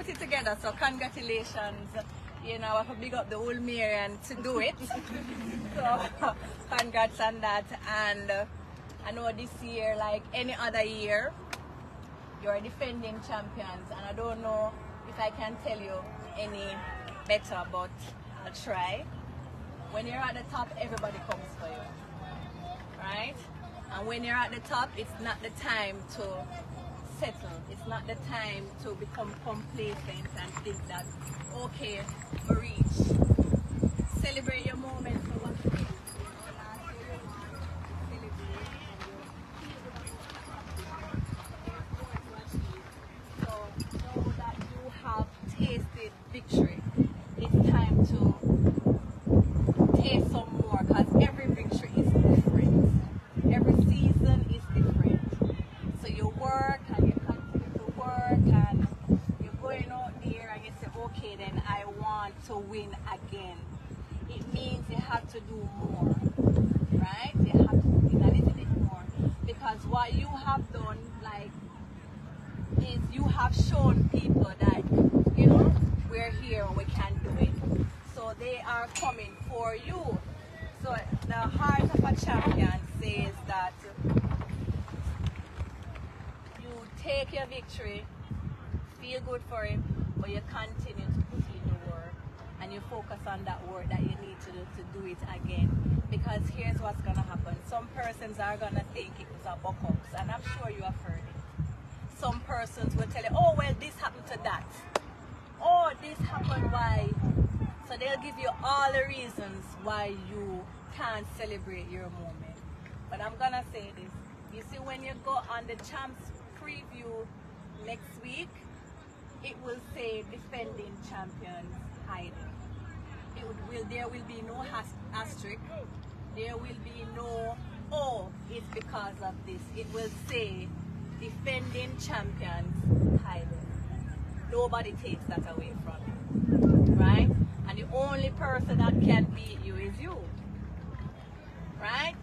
put it together, so congratulations. You know, I have to big up the old Marian to do it. So congrats on that. And I know this year, like any other year, you're defending champions, and I don't know if I can tell you any better, but I'll try. When you're at the top, everybody comes for you, right? And when you're at the top, it's not the time to settle. It's not the time to become complacent and think that, okay, we reach. Celebrate your moment for what it is. Last year you won, celebrate, and so know that you have tasted victory. It's time to taste some more, because every victory is different. Every season is different. So you work and you continue to work and you're going out there and you say, okay, then I want to win again. It means you have to do more, right? You have to do a little bit more, because what you have done, like, is you have shown people that, you know, we're here and we can do it. So they are coming for you. So the heart of a champion says that you take your victory, feel good for it, but you continue to put in the work and you focus on that work that you need to do it again. Because here's what's going to happen. Some persons are going to think it was a buck-ups, and I'm sure you have heard it. Some persons will tell you, oh, well, this happened to that. Oh, this happened, why? So they'll give you all the reasons why you can't celebrate your moment. But I'm going to say this. You see, when you go on the champs preview next week, it will say defending champions Hydel. There will be no asterisk. There will be no, oh, it's because of this. It will say defending champions Hydel. Nobody takes that away from you, right? And the only person that can beat you is you, right?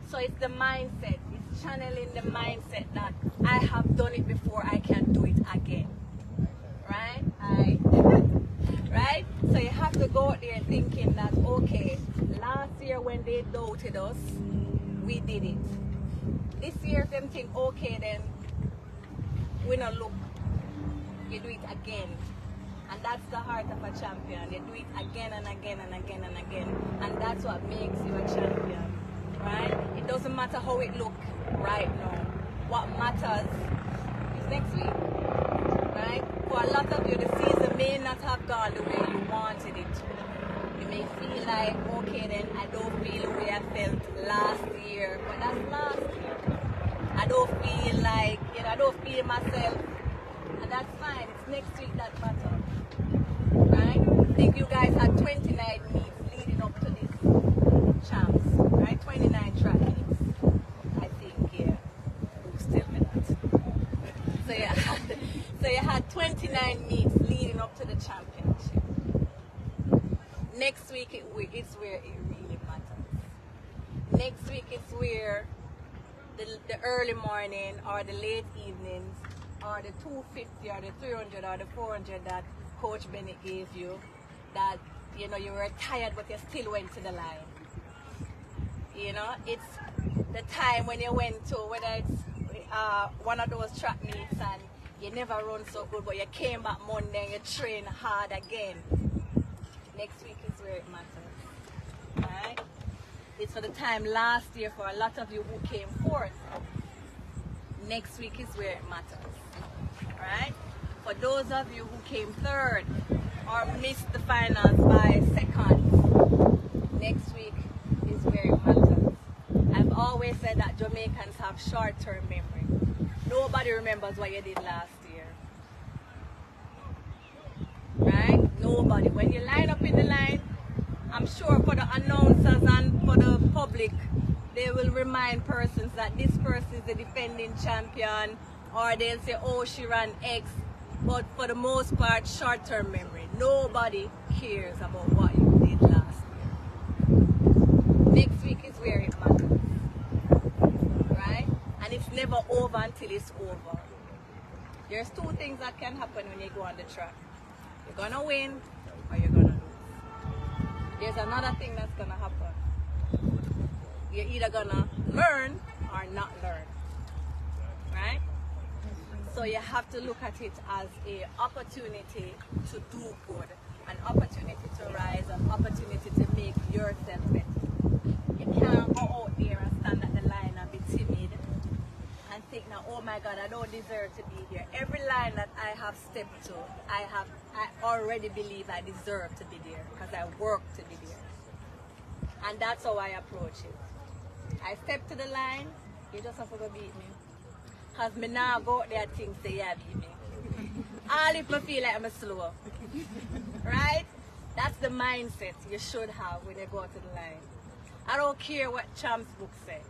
So it's the mindset. It's channeling the mindset that I have done it before, I can do it again, right? Right? So you have to go out there thinking that, okay, last year when they doubted us, we did it. This year, if them think, okay, then we not look, you do it again. And that's the heart of a champion. You do it again and again and again and again. And that's what makes you a champion, right? It doesn't matter how it looks right now. What matters is next week, right? For a lot of you, the season may not have gone the way you wanted it to. You may feel like, okay, then I don't feel the way I felt last year. But that's last year. I don't feel like, you know, I don't feel myself. And that's fine. It's next week that matters. Right? I think you guys had 29 meets leading up to this champs, right? 29 track meets. I think, yeah. Who's telling me that? So you had 29 meets leading up to the championship. Next week it's where it really matters. Next week it's where the early morning or the late evenings or the 250 or the 300 or the 400 that Coach Bennett gave you, that, you know, you were tired but you still went to the line. You know, it's the time when you went to, whether it's one of those track meets and you never run so good, but you came back Monday and you train hard again. Next week is where it matters, right? It's for the time last year for a lot of you who came fourth. Next week is where it matters, right? For those of you who came third or missed the finals by seconds, next week is where it matters. I've always said that Jamaicans have short-term memory. Nobody remembers what you did last year, right? Nobody. When you line up in the line, I'm sure for the announcers and for the public, they will remind persons that this person is the defending champion, or they'll say, oh, she ran X. But for the most part, short-term memory. Nobody cares about what you did last year. Next week is where it matters, right? And it's never over until it's over. There's two things that can happen when you go on the track. You're gonna win or you're gonna lose. There's another thing that's gonna happen. You're either gonna learn or not learn. Right? So you have to look at it as an opportunity to do good, an opportunity to rise, an opportunity to make yourself better. You can't go out there and stand at the line and be timid and think now, oh my God, I don't deserve to be here. Every line that I have stepped to, I already believe I deserve to be there because I work to be there. And that's how I approach it. I step to the line, you just have to go beat me. Because me now go out there and think say yeah beat me. All if I feel like I'm slow. Right? That's the mindset you should have when you go to the line. I don't care what Champ's book said.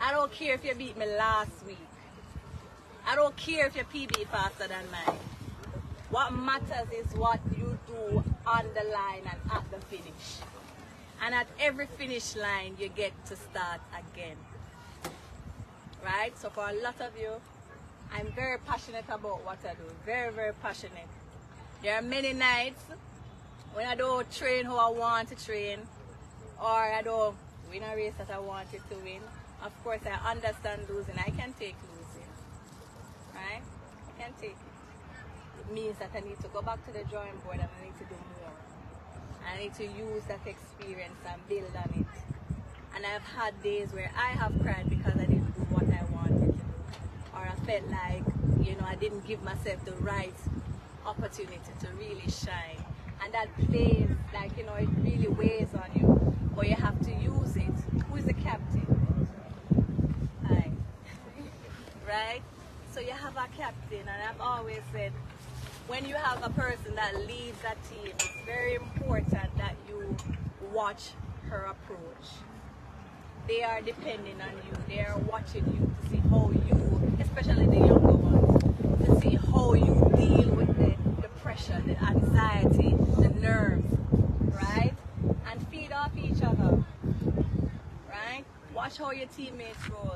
I don't care if you beat me last week. I don't care if your PB faster than mine. What matters is what you do on the line and at the finish. And at every finish line, you get to start again. Right? So for a lot of you, I'm very passionate about what I do. Very, very passionate. There are many nights when I don't train how I want to train, or I don't win a race that I wanted to win. Of course, I understand losing. I can take losing. Right? I can take it. It means that I need to go back to the drawing board and I need to do more. I need to use that experience and build on it. And I've had days where I have cried because I didn't do what I wanted to do. Or I felt like, you know, I didn't give myself the right opportunity to really shine. And that plays, like, you know, it really weighs on you. But you have to use it. Who is the captain? I. Right? So you have a captain, and I've always said, when you have a person that leads a team, it's very important that you watch her approach. They are depending on you. They are watching you to see how you, especially the younger ones, to see how you deal with the pressure, the anxiety, the nerves, right? And feed off each other, right? Watch how your teammates roll.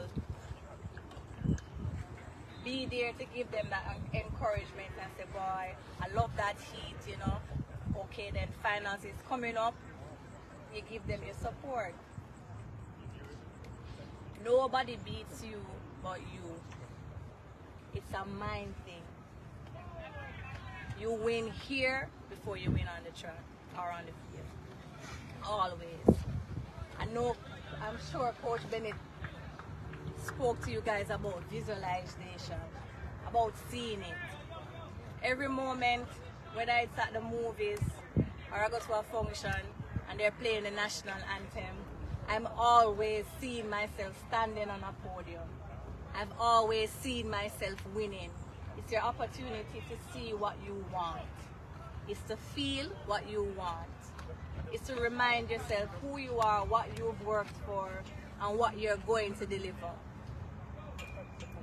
Be there to give them that encouragement and say, boy, I love that heat, you know. Okay, then finals is coming up. You give them your support. Nobody beats you but you. It's a mind thing. You win here before you win on the track or on the field. Always. I know, I'm sure Coach Bennett spoke to you guys about visualization, about seeing it. Every moment, whether it's at the movies or I go to a function and they're playing the national anthem, I'm always seeing myself standing on a podium. I've always seen myself winning. It's your opportunity to see what you want. It's to feel what you want. It's to remind yourself who you are, what you've worked for, and what you're going to deliver.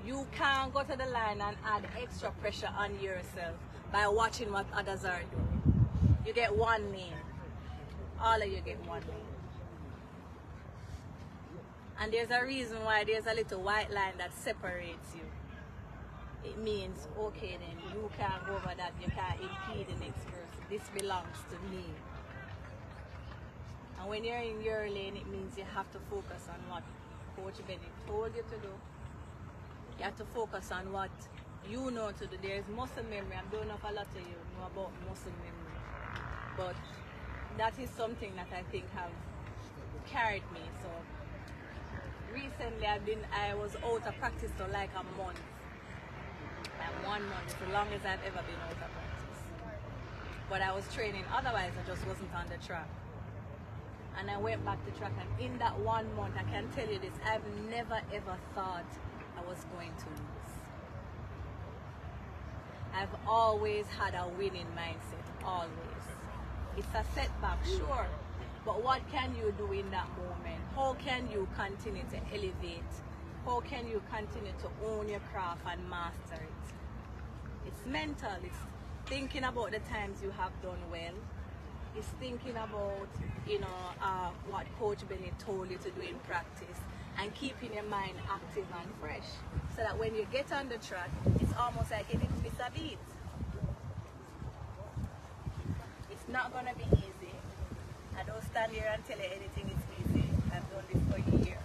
You can't go to the line and add extra pressure on yourself by watching what others are doing. You get one lane. All of you get one lane. And there's a reason why there's a little white line that separates you. It means, okay then, you can't go over that, you can't impede the next person. This belongs to me. And when you're in your lane, it means you have to focus on what Coach Bennett told you to do. You have to focus on what you know to do. There's muscle memory. I don't know if a lot of you know about muscle memory. But that is something that I think have carried me. So recently I was out of practice for like a month. And 1 month is the longest I've ever been out of practice. But I was training, otherwise I just wasn't on the track. And I went back to track, and in that 1 month, I can tell you this, I've never ever thought I was going to lose. I've always had a winning mindset, always. It's a setback, sure, but what can you do in that moment? How can you continue to elevate? How can you continue to own your craft and master it? It's mental, it's thinking about the times you have done well. is thinking about, what Coach Benny told you to do in practice and keeping your mind active and fresh. So that when you get on the track, it's almost like you didn't miss a beat. It's not going to be easy. I don't stand here and tell you anything is easy. I've done this for years.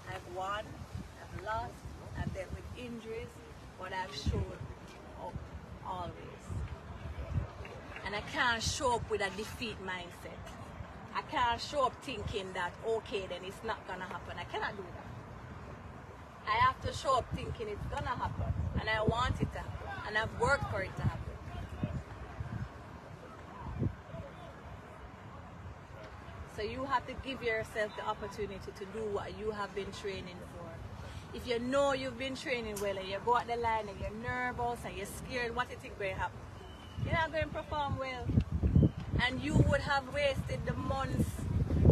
I've won, I've lost, I've dealt with injuries, but I've shown up always. And I can't show up with a defeat mindset. I can't show up thinking that, okay, then it's not going to happen. I cannot do that. I have to show up thinking it's going to happen. And I want it to happen. And I've worked for it to happen. So you have to give yourself the opportunity to do what you have been training for. If you know you've been training well and you go out the line and you're nervous and you're scared, what do you think will happen? You're not going to perform well. And you would have wasted the months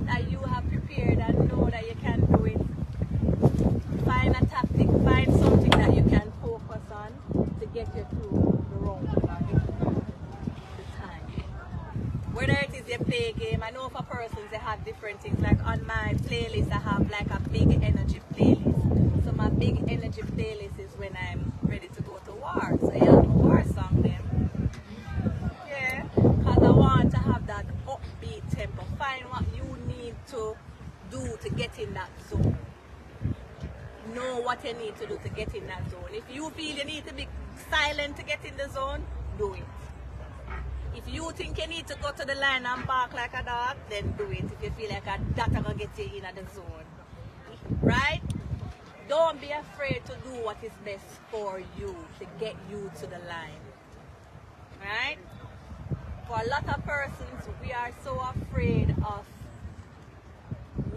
that you have prepared and know that you can do it. Find a tactic, find something that you can focus on to get you through the round, the time. Whether it is you play a game, I know for persons they have different things. Like on my playlist, I have like a big energy playlist. So my big energy playlist is when I'm ready to go to war. So you have a war song then. Yeah, because I want to have that upbeat tempo. Find what you need to do to get in that zone. Know what you need to do to get in that zone. If you feel you need to be silent to get in the zone, do it. If you think you need to go to the line and bark like a dog, then do it. If you feel like a dog will get you in the zone. Right? Don't be afraid to do what is best for you to get you to the line. Right? For a lot of persons, we are so afraid of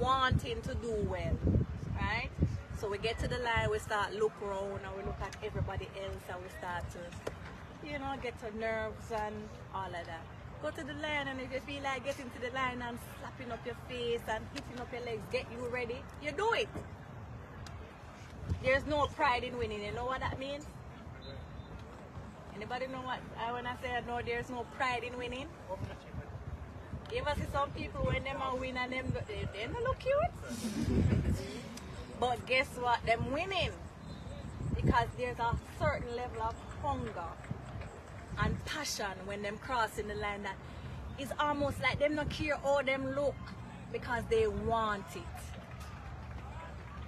wanting to do well. Right? So we get to the line, we start look around and we look at everybody else and we start to, get to nerves and all of that. Go to the line, and if you feel like getting to the line and slapping up your face and hitting up your legs, get you ready, you do it. There's no pride in winning. You know what that means? Anybody know what when I say no, there's no pride in winning? You ever see some people when them are win and them they don't look cute? But guess what? Them winning because there's a certain level of hunger and passion when them crossing the line that is almost like them not care how them look because they want it.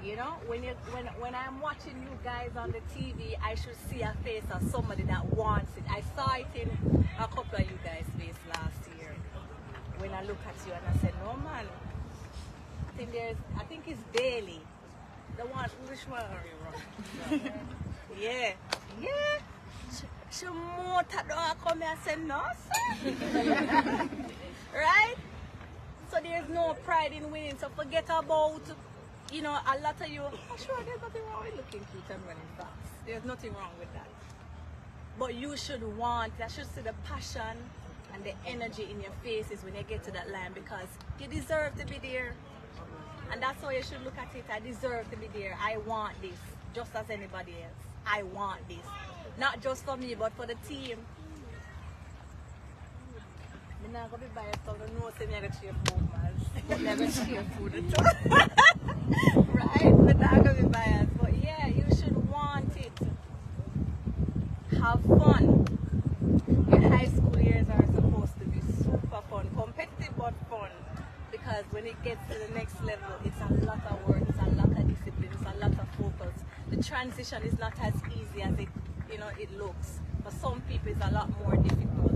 You know, when I'm watching you guys on the TV, I should see a face of somebody that wants it. I saw it in a couple of you guys' face last year. When I look at you and I said, no man, I think it's Bailey. The one, which one are you wrong? Yeah. She more don't come here and say no, sir. Right? So there's no pride in winning. So forget about, a lot of you, sure, there's nothing wrong with looking cute and running fast. There's nothing wrong with that. But you should I should see the passion and the energy in your faces when you get to that line because you deserve to be there. And that's how you should look at it. I deserve to be there. I want this, just as anybody else. I want this. Not just for me, but for the team. I'm not going to be biased, so I know I'm going to cheer food, man. I'm going to cheer food at all. Right? I'm not going to be biased. But yeah, you should want it. Have fun. Your high school years are supposed to be super fun. Competitive, but fun. Because when it gets to the next level, it's a lot of work, it's a lot of discipline, it's a lot of focus. The transition is not as easy as it looks. For some people, it's a lot more difficult.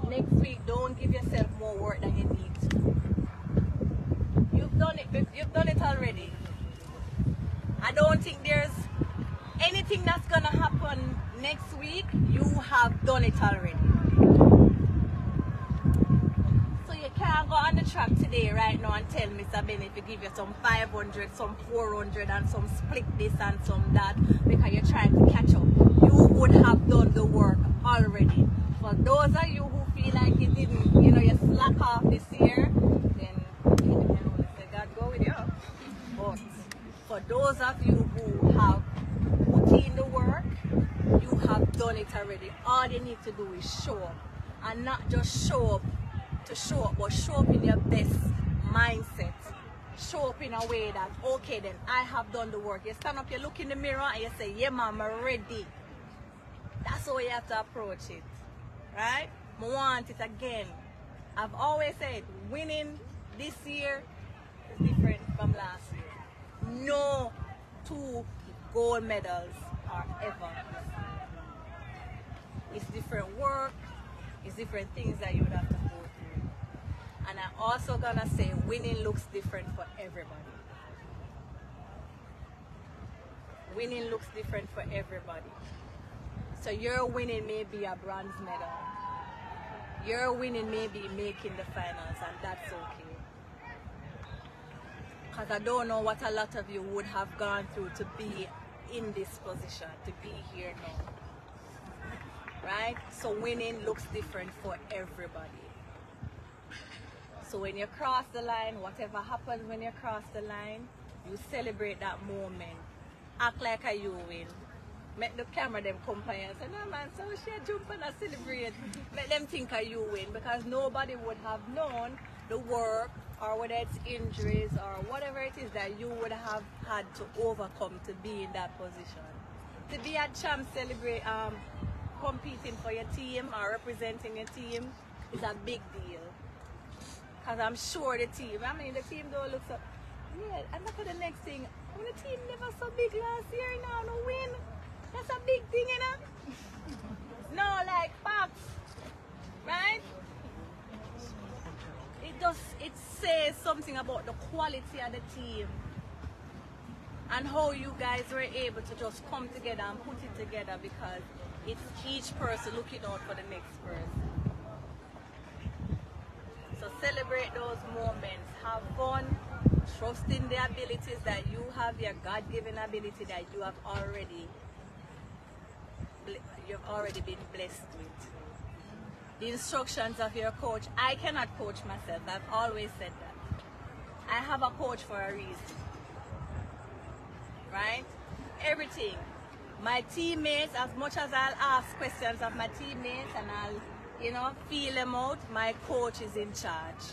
Next week, don't give yourself more work than you need to. You've done it already. I don't think there's anything that's gonna happen next week. You have done it already. You can't go on the track today right now and tell Mr. Benny if you give you some 500, some 400 and some split this and some that because you're trying to catch up. You would have done the work already. For those of you who feel like you didn't, you slack off this year, then say God go with you. But for those of you who have put in the work, you have done it already. All you need to do is show up. and not just show up to show up, but show up in your best mindset. Show up in a way that, okay then, I have done the work. You stand up, you look in the mirror and you say, yeah ma'am, I'm ready. That's how you have to approach it, right? I want it again. I've always said, winning this year is different from last year. No two gold medals are ever. It's different work, it's different things that you would have to go through. And I'm also gonna say winning looks different for everybody. Winning looks different for everybody. So your winning may be a bronze medal. Your winning may be making the finals, and that's okay. Because I don't know what a lot of you would have gone through to be in this position, to be here now. Right? So winning looks different for everybody. So when you cross the line, whatever happens when you cross the line, you celebrate that moment. Act like you win. Make the camera them come by and say, no man, so she jump and celebrate. Make them think you win, because nobody would have known the work, or whether it's injuries or whatever it is that you would have had to overcome to be in that position. To be a champ, celebrate, competing for your team or representing your team is a big deal. Because I'm sure the team don't look so, yeah, and look at the next thing. When the team never so big last year, now no win. That's a big thing, you know? No, like facts, right? It says something about the quality of the team and how you guys were able to just come together and put it together, because it's each person looking out for the next person. So celebrate those moments, have fun, trust in the abilities that you have, your God-given ability that you have already been blessed with. The instructions of your coach, I cannot coach myself. I've always said that. I have a coach for a reason. Right? Everything. My teammates, as much as I'll ask questions of my teammates and I'll, feel them out, my coach is in charge.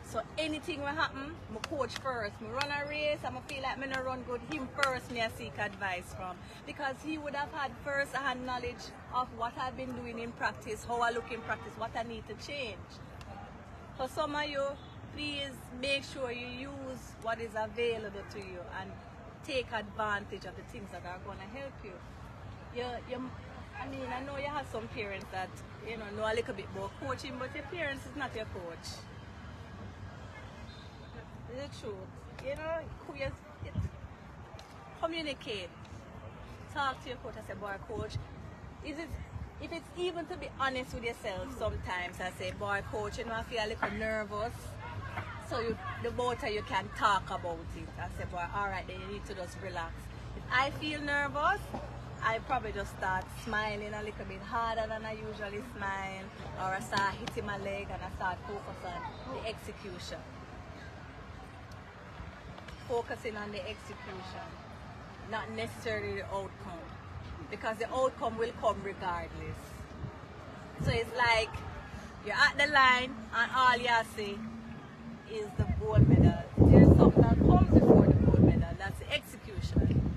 So anything will happen, my coach first. Me run a race, I feel like me not run good. Him first, me I seek advice from, because he would have had first-hand knowledge of what I've been doing in practice, how I look in practice, what I need to change. For some of you, please make sure you use what is available to you and take advantage of the things that are going to help you. I know you have some parents that know a little bit about coaching, but your parents is not your coach. The truth, communicate, talk to your coach. I say, boy, coach, if it's even to be honest with yourself, sometimes I say, boy, coach, I feel a little nervous, so the both of you can talk about it. I say, boy, all right, then you need to just relax. If I feel nervous, I probably just start smiling a little bit harder than I usually smile, or I start hitting my leg and I start focusing on the execution. Focusing on the execution, not necessarily the outcome, because the outcome will come regardless. So it's like you're at the line and all you see is the gold medal. There's something that comes before the gold medal, that's the execution.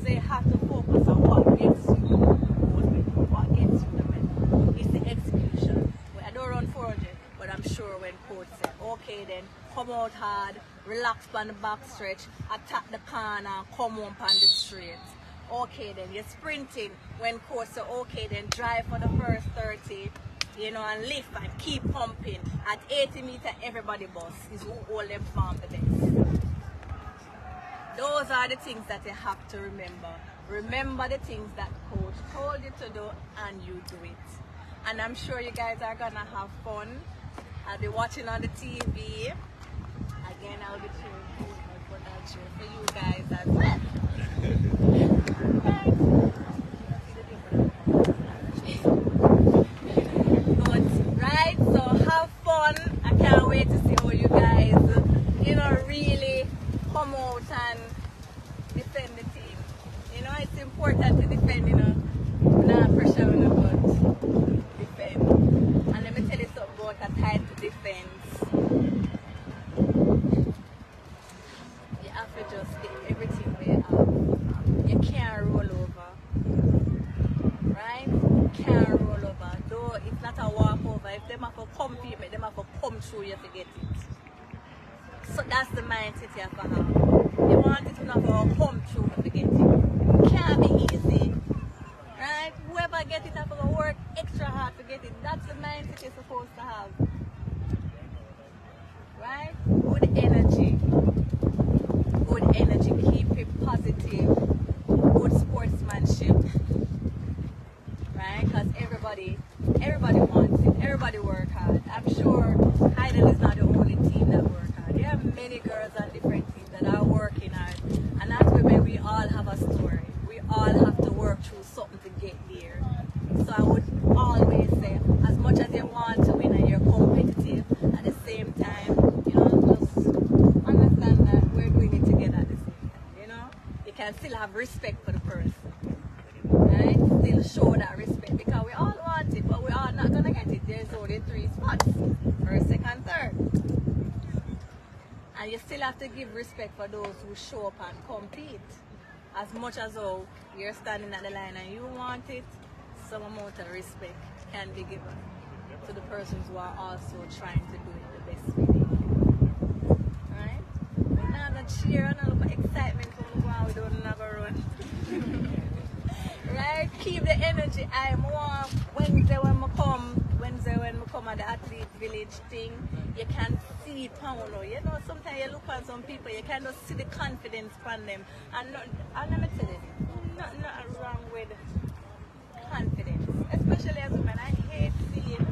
So you have to focus on what gets you the gold medal, what gets you the medal. It's the execution. Well, I don't run 400, but I'm sure when coach said, okay then, come out hard, relax on the back stretch, attack the corner, come on the straight. Okay then, you're sprinting when coach said, okay then, drive for the first 30, and lift and keep pumping. At 80 meters, everybody bust is who hold them from the best. Those are the things that you have to remember. Remember the things that coach told you to do and you do it. And I'm sure you guys are gonna have fun. I'll be watching on the TV. Again, I'll be cheering for that show for you guys as well. Good, right? So have fun. I can't wait to see how you guys, really come out and defend the team. It's important to defend, not pressure on the but defend. defense. You have to just get everything we have. You can't roll over. Right? You can't roll over. Though it's not a walkover. If them have to compete, them have to come through you to get it. So that's the mindset you have to have. You want it to not come through to get it. It can't be easy. Right? Whoever gets it have to work extra hard to get it. That's the mindset you're supposed to have. Right? Good energy. Good energy. Keep it positive. Good sportsmanship. Right? Because everybody wants it. Everybody work hard. I'm sure Hydel is not the only team that work hard. There are many girls on different teams that are working hard. And that's where we all have a story. We all have to work through something to get there. So I would always say, as much as you want to win and you're competitive, at the same time, you know, just understand that we're doing it together at the same time, you know? You can still have respect for the person, right? Still show that respect because we all want it, but we're all not going to get it. There's only 3 spots, first, second, third. And you still have to give respect for those who show up and compete. As much as though you're standing at the line and you want it, some amount of respect can be given to the persons who are also trying to do it the best way they can. Right? But now the cheer and a look of excitement from the ground, we don't never run. Right? Keep the energy. I'm warm. Wednesday when we come at the athlete village thing, you can see it, you know, sometimes you look at some people, you can just see the confidence from them. And let me tell you, nothing wrong with confidence, especially as women. I hate seeing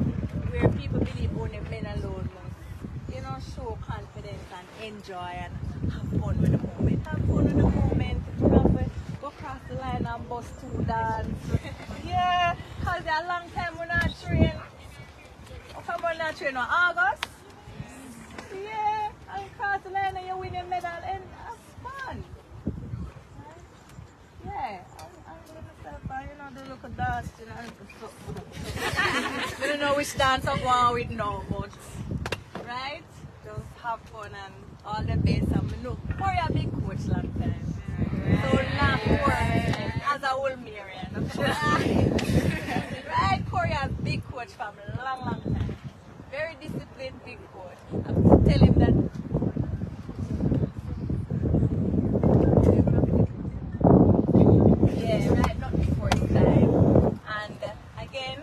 where people believe only men alone must, you know, show confidence and enjoy and have fun with the moment. Have fun with the moment. You have to go across the line and bust 2 dance. Yeah, because a long time we're not train. How come we're not train on August? Yeah, and cross the line and you win a medal and that's fun. Yeah, I'm myself and you know the look of dance, you know. We don't know which dance I'm going with now, but right? Just have fun and all the best. And look, for a big coach long time. So not work as a whole Marian. Right? Korea's big coach from a long time. Very disciplined big coach. I'm telling him that. Yeah, right, not before his time. And again,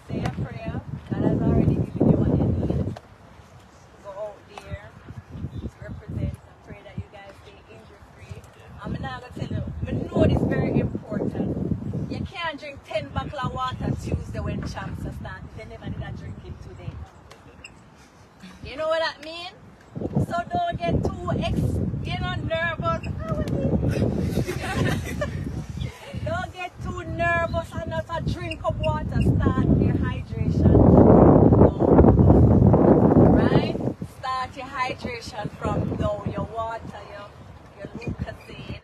say a prayer. God has already given you what you need. Go out there, represent, and pray that you guys stay injury free. I'm not going to tell you, I know this is very important. You can't drink 10 bottles of water Tuesday when champs are starting. They never did that drink it today. You know what that means? So don't get too nervous. Don't get too nervous and not a drink of water. Start your hydration. Right? Start your hydration